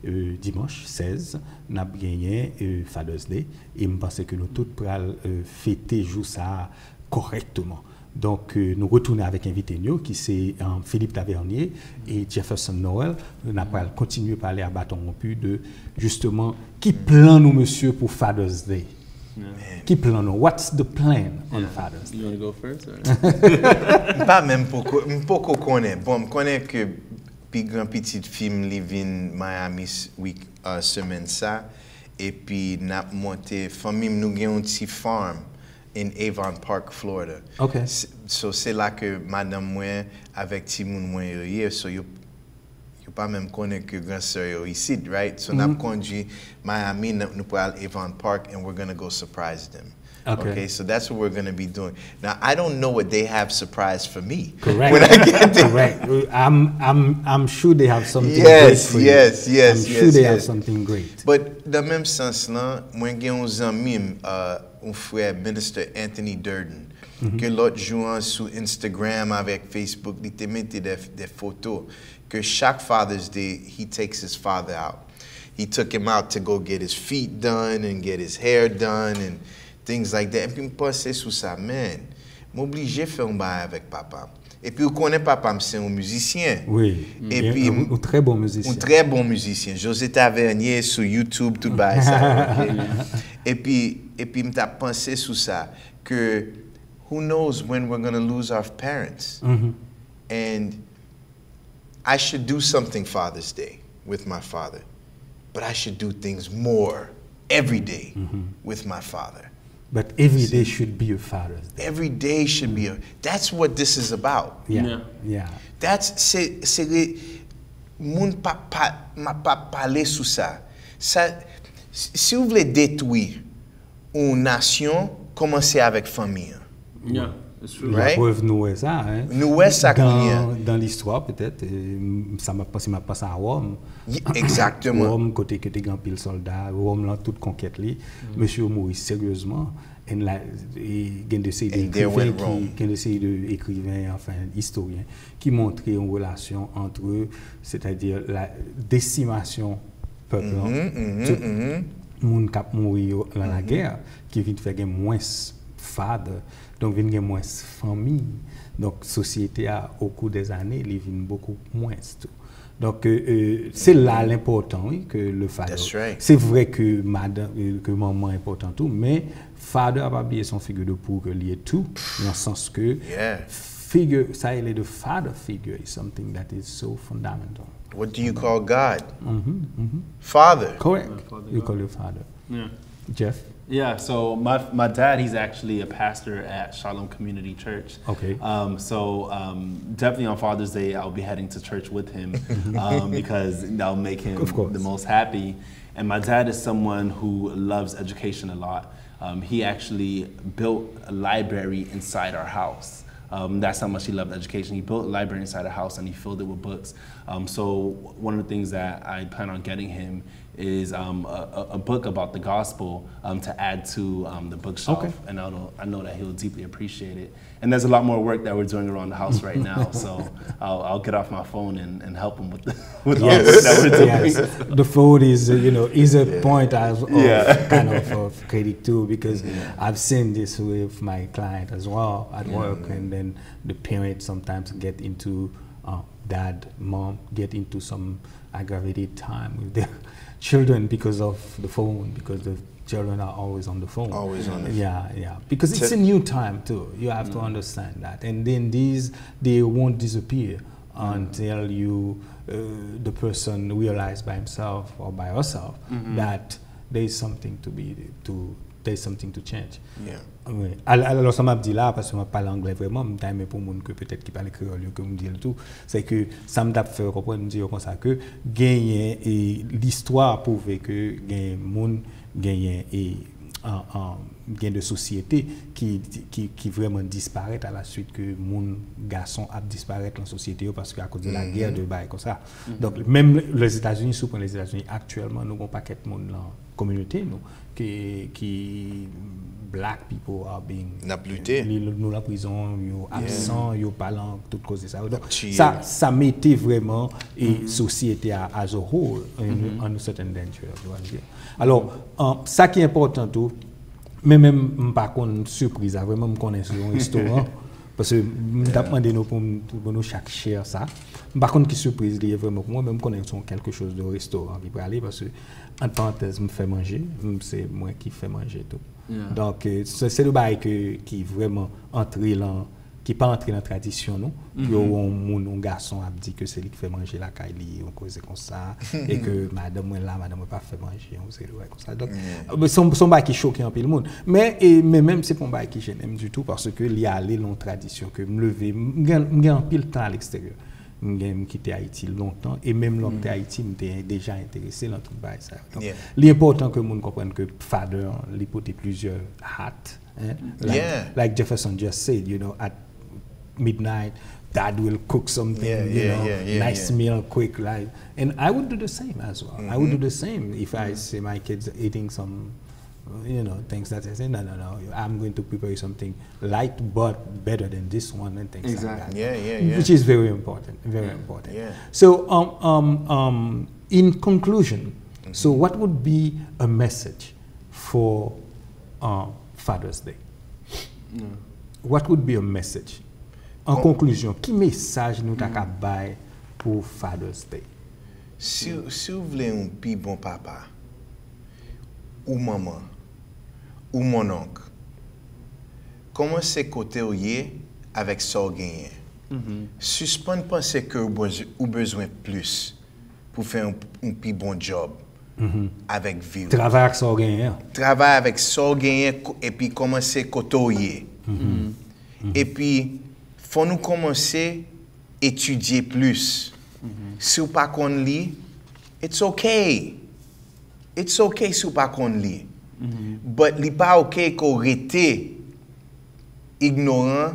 vient dimanche 16, nous avons gagné Father's Day et je pense que nous tous pourrons fêter jour ça correctement. Donc, nous retournons avec invité qui c'est Philippe Tavernier et Jefferson Noel. Nous allons continuer à parler à bâton rompu de justement qui plan nous, monsieur, pour Father's Day. Qui plan nous? What's the plan on Father's Day? You want to go first? Pas même pour connaître. Bon, je connais que puis grand petit film Living Miami week semaine ça et puis n'a monté famille nous gagne un petit farm in Avon Park, Florida. Okay. So c'est là que madame moi avec Timoun moi hier so you pas même connaître que grand sœur ici, right? So n'a conduit Miami nous pour aller Avon Park and we're going to go surprise them. Okay, so that's what we're going to be doing. Now, I don't know what they have surprised for me. Correct. When I get there. Correct. I'm sure they have something yes, great for yes, you. yes, I'm sure they have something great. But dans le même sens là, moi j'ai un ami, un frère, ministre Anthony Durden, que l'autre jour sur Instagram avec Facebook, il te mettait des photos que chaque Father's Day, he takes his father out. He took him out to go get his feet done and get his hair done and things like that. Et puis, je pensais sur ça, man, m'obligé à faire un bail avec papa. Et puis, vous connaissez papa, c'est un musicien. Oui, et puis, un très bon musicien. Un très bon musicien. José Tavernier sur YouTube, tout bail ça. Okay? et puis, je pensé sur ça, que who knows when we're going to lose our parents. And I should do something Father's Day with my father. But I should do things more every day with my father. But every day should be a Father's Day. Every day should be that's what this is about. Yeah. That's c'est les moun pa parler sur ça. Si vous voulez détruire une nation, commencez avec famille. La preuve, nous est ça. Hein. Nous est ça dans l'histoire, peut-être, ça m'a passé à Rome. Exactement. Rome, côté que tu as pile soldat, Rome, là, toute conquête, monsieur Maurice, sérieusement, il y a des écrivains, enfin, historiens, qui montraient une relation entre eux, c'est-à-dire la décimation peuple, moun kap mouri dans la guerre, qui vient faire moins fade, donc vient moins famille, donc société a au cours des années, il vient beaucoup moins tout. Donc c'est là l'important, oui, que le father. Right. C'est vrai que que maman est important tout, mais father a pas oublié son figure de proue que lié tout, dans le sens que figure, ça il est de father figure is something that is so fundamental. What do you call God? Father. Correct. You call your father. Yeah. Jeff? Yeah, so my dad, he's actually a pastor at Shalom Community Church. Okay. So definitely on Father's Day, I'll be heading to church with him because that'll make him the most happy. And my dad is someone who loves education a lot. He actually built a library inside our house. That's how much he loved education. He built a library inside the house and he filled it with books. So one of the things that I plan on getting him is a book about the gospel to add to the bookshelf. Okay. And I know that he'll deeply appreciate it. And there's a lot more work that we're doing around the house right now. So I'll get off my phone and help him with the all the work that we're doing. Yes. The food is, is a point of kind of credit too, because I've seen this with my client as well at work, and then the parents sometimes get into, dad, mom, get into some aggravated time with their children because of the phone, because the children are always on the phone. Always on the phone. Yeah. Because it's a new time too. You have to understand that. And then they won't disappear until the person realizes by himself or by herself that there is something there's something to change. Yeah. Oui. Alors ça m'a dit là, parce que je parle anglais vraiment, mais pour les gens que peut-être qui parlent créole que me dit tout, c'est que ça m'a fait comprendre dire comme ça que gagner et l'histoire prouve que gagne monde gagne et gain de société qui vraiment disparaît à la suite que mon garçon a disparaître dans la société parce qu'à cause de la guerre de bail comme ça. Donc même les États-Unis, sous les États-Unis actuellement, nous avons un paquet de monde dans la communauté nous qui black people are being nous la prison, yo absent, yo parlant toute cause de ça. Donc ça mettait vraiment et société as a whole en un certain danger, je dois dire. Alors ça qui est important tout, mais même pas qu'on surprise, vraiment me connaître un restaurant parce que m't'a demandé nous pour nous chaque share ça. Par contre qui surprise est vraiment pour moi même connaître quelque chose de restaurant qui peut aller parce que en parenthèse me fait manger, c'est moi qui fait manger tout. Donc c'est le bail qui vraiment entré là, qui pas entré dans la tradition non. Mon garçon a dit que c'est lui qui fait manger la caille, on cause comme ça et que madame pas fait manger, on c'est comme ça. Donc son bail qui choque un peu le monde. Mais même c'est pas un bail qui je n'aime du tout parce que il y a les longues traditions que me lever, me en pile temps à l'extérieur. J'ai quitté Haïti longtemps et même lorsque Haïti m'était déjà intéressé dans tout ça. Donc l'important que monde comprenne que father il porte plusieurs hats, like Jefferson just said, at midnight dad will cook something, nice meal quick, like, and I would do the same as well. I would do the same if I see my kids eating some things that I say, no, I'm going to prepare something light but better than this one and things like that. Yeah. Which is very important, important. Yeah. So, in conclusion, so what would be a message for Father's Day? What would be a message? En conclusion, quel message nous t'as bailler pour Father's Day? Si vous voulez un plus bon papa, ou maman, ou mon oncle, commencez côté avec ça gagné. Suspendre penser que vous besoin plus pour faire un plus bon job avec vie. Travailler avec ça gagné. Travailler avec ça gagné et puis commencer côté Et puis faut nous commencer étudier plus. Si vous pas qu'on lit, it's okay. It's okay si vous pas qu'on lit. But li pas okay qu'on rete ignorant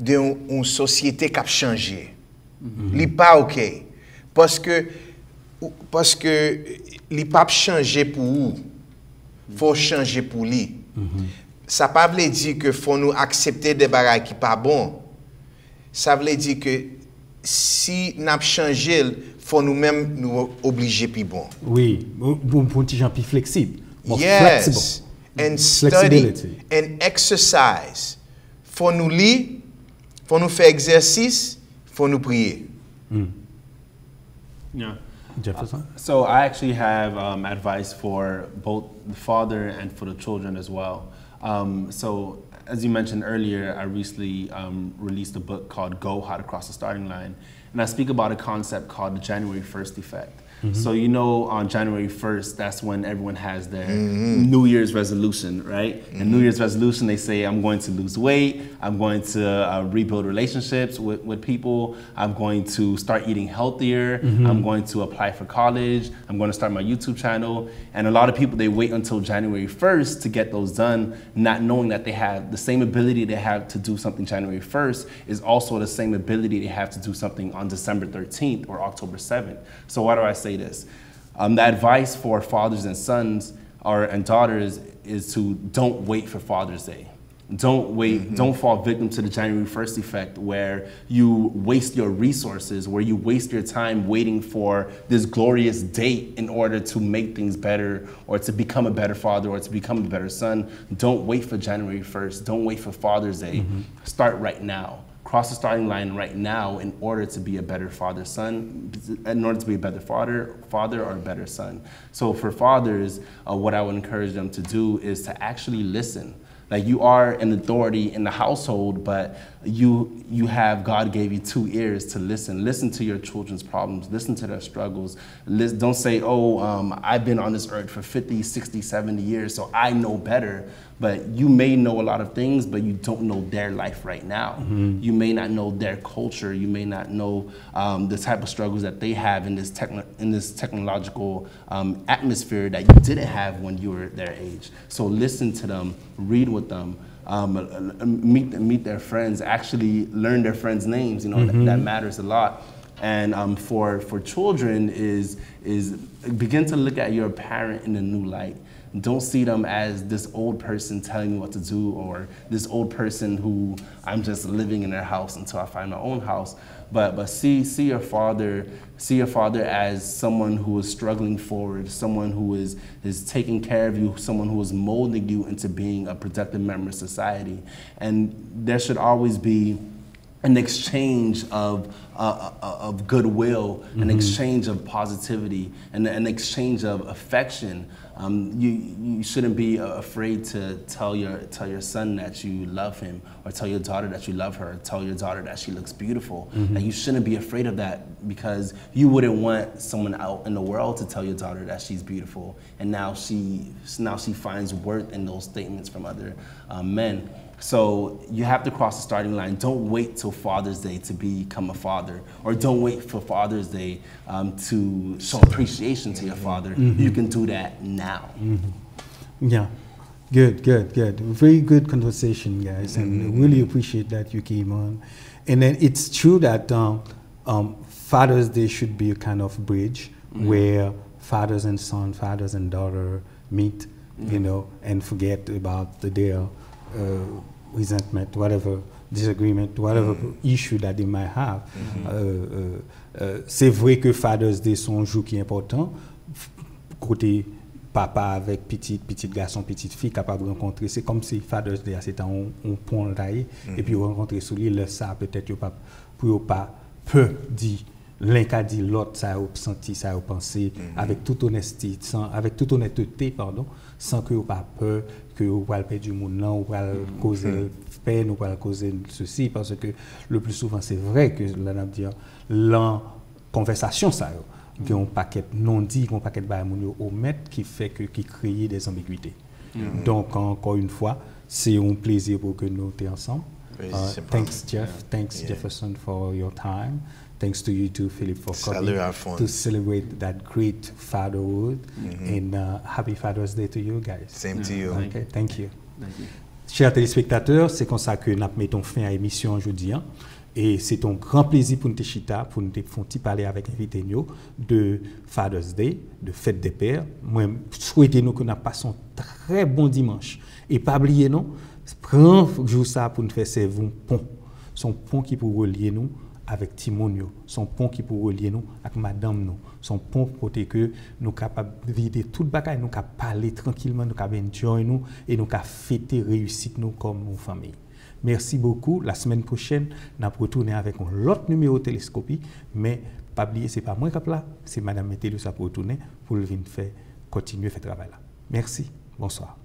d'une société qui a changé. Li pas OK. Parce que li pas changer pour vous. Faut changer pour lui. Ça pas veut dire que faut nous accepter des bagages qui pas bon. Ça veut dire que si n'a changé, faut nous-mêmes nous obliger plus bon. Oui, pour un petit gens plus flexible. Yes. Flexible. And study and exercise. Faut nous lire, faut nous faire exercice, faut nous prier. Yeah. Jefferson? So I actually have advice for both the father and for the children as well. So as you mentioned earlier, I recently released a book called Go, How to Cross the Starting Line. And I speak about a concept called the January 1st effect. So you know on January 1st, that's when everyone has their New Year's resolution, right? And New Year's resolution, they say, I'm going to lose weight, I'm going to rebuild relationships with people, I'm going to start eating healthier, I'm going to apply for college, I'm going to start my YouTube channel. And a lot of people, they wait until January 1st to get those done, not knowing that they have the same ability they have to do something January 1st is also the same ability they have to do something on December 13th or October 7th. So why do I say this? The advice for fathers and sons and daughters is to don't wait for Father's Day. Don't wait, don't fall victim to the January 1st effect where you waste your resources, where you waste your time waiting for this glorious date in order to make things better or to become a better father or to become a better son. Don't wait for January 1st. Don't wait for Father's Day. Start right now. Cross the starting line right now in order to be a better father-son, in order to be a better father or a better son. So for fathers, what I would encourage them to do is to actually listen. Like you are an authority in the household, but you have, God gave you 2 ears to listen. Listen to your children's problems. Listen to their struggles. Don't say, oh, I've been on this earth for 50, 60, 70 years, so I know better. But you may know a lot of things, but you don't know their life right now. You may not know their culture. You may not know the type of struggles that they have in this technological atmosphere that you didn't have when you were their age. So listen to them, read with them, meet their friends, actually learn their friends' names. You know, that matters a lot. And for children is begin to look at your parent in a new light. Don't see them as this old person telling me what to do or this old person who I'm just living in their house until I find my own house. But see your father as someone who is struggling forward, someone who is taking care of you, someone who is molding you into being a productive member of society. And there should always be an exchange of goodwill, an exchange of positivity, and an exchange of affection. You shouldn't be afraid to tell your son that you love him, or tell your daughter that you love her, or tell your daughter that she looks beautiful. And you shouldn't be afraid of that because you wouldn't want someone out in the world to tell your daughter that she's beautiful. And now she finds worth in those statements from other men. So you have to cross the starting line. Don't wait till Father's Day to become a father, or don't wait for Father's Day to show appreciation to your father. You can do that now. Yeah, good. Very good conversation, guys, and really appreciate that you came on. And then it's true that Father's Day should be a kind of bridge where fathers and son, fathers and daughter meet, you know, and forget about their resentment, whatever disagreement, whatever issue that they might have. C'est vrai que Father's Day sont un jour qui est important. Côté papa avec petit garçon, petite fille capable de rencontrer, c'est comme si Father's Day c'est un pont taillé et puis rencontrer sur lui, là ça peut-être pas pour pas peu dit l'un qu'a dit l'autre, ça a senti, ça a pensé avec toute honnêteté, sans que vous pas peur que vous allez perdre du monde, ou allez causer peine, ou allez causer ceci, parce que le plus souvent c'est vrai que la conversation ça il y a un paquet non dit, un paquet de barmounio omettre qui fait qui crée des ambiguïtés. Donc encore une fois, c'est un plaisir pour que nous soyons ensemble. Thanks Jeff, thanks Jefferson for your time. Thanks to you too, Philip, for coming to celebrate that great fatherhood. And happy Father's Day to you guys. Same to you. Okay, thank you. Chers téléspectateurs, c'est comme ça que nous mettons fin à l'émission aujourd'hui. Et c'est un grand plaisir pour nous chita, pour nous parler avec invité de Father's Day, de Fête des Pères. Moi, souhaitez-nous que nous passions un très bon dimanche. Et pas oublier nous, prends jour ça pour nous faire servir un pont. Son pont qui pour relier nous avec Timonio, son pont qui pour relier nous avec madame nous, son pont pour que nous capables de vider toute bagaille, nous capables parler tranquillement, nous capables enjoy nous et nous capables fêter réussite nous comme une famille. Merci beaucoup. La semaine prochaine, nous allons retourner avec un autre numéro de télescopie, mais pas oublier, ce n'est pas moi qui là, c'est madame Métellus qui va retourner pour venir continuer à faire travail là. Merci. Bonsoir.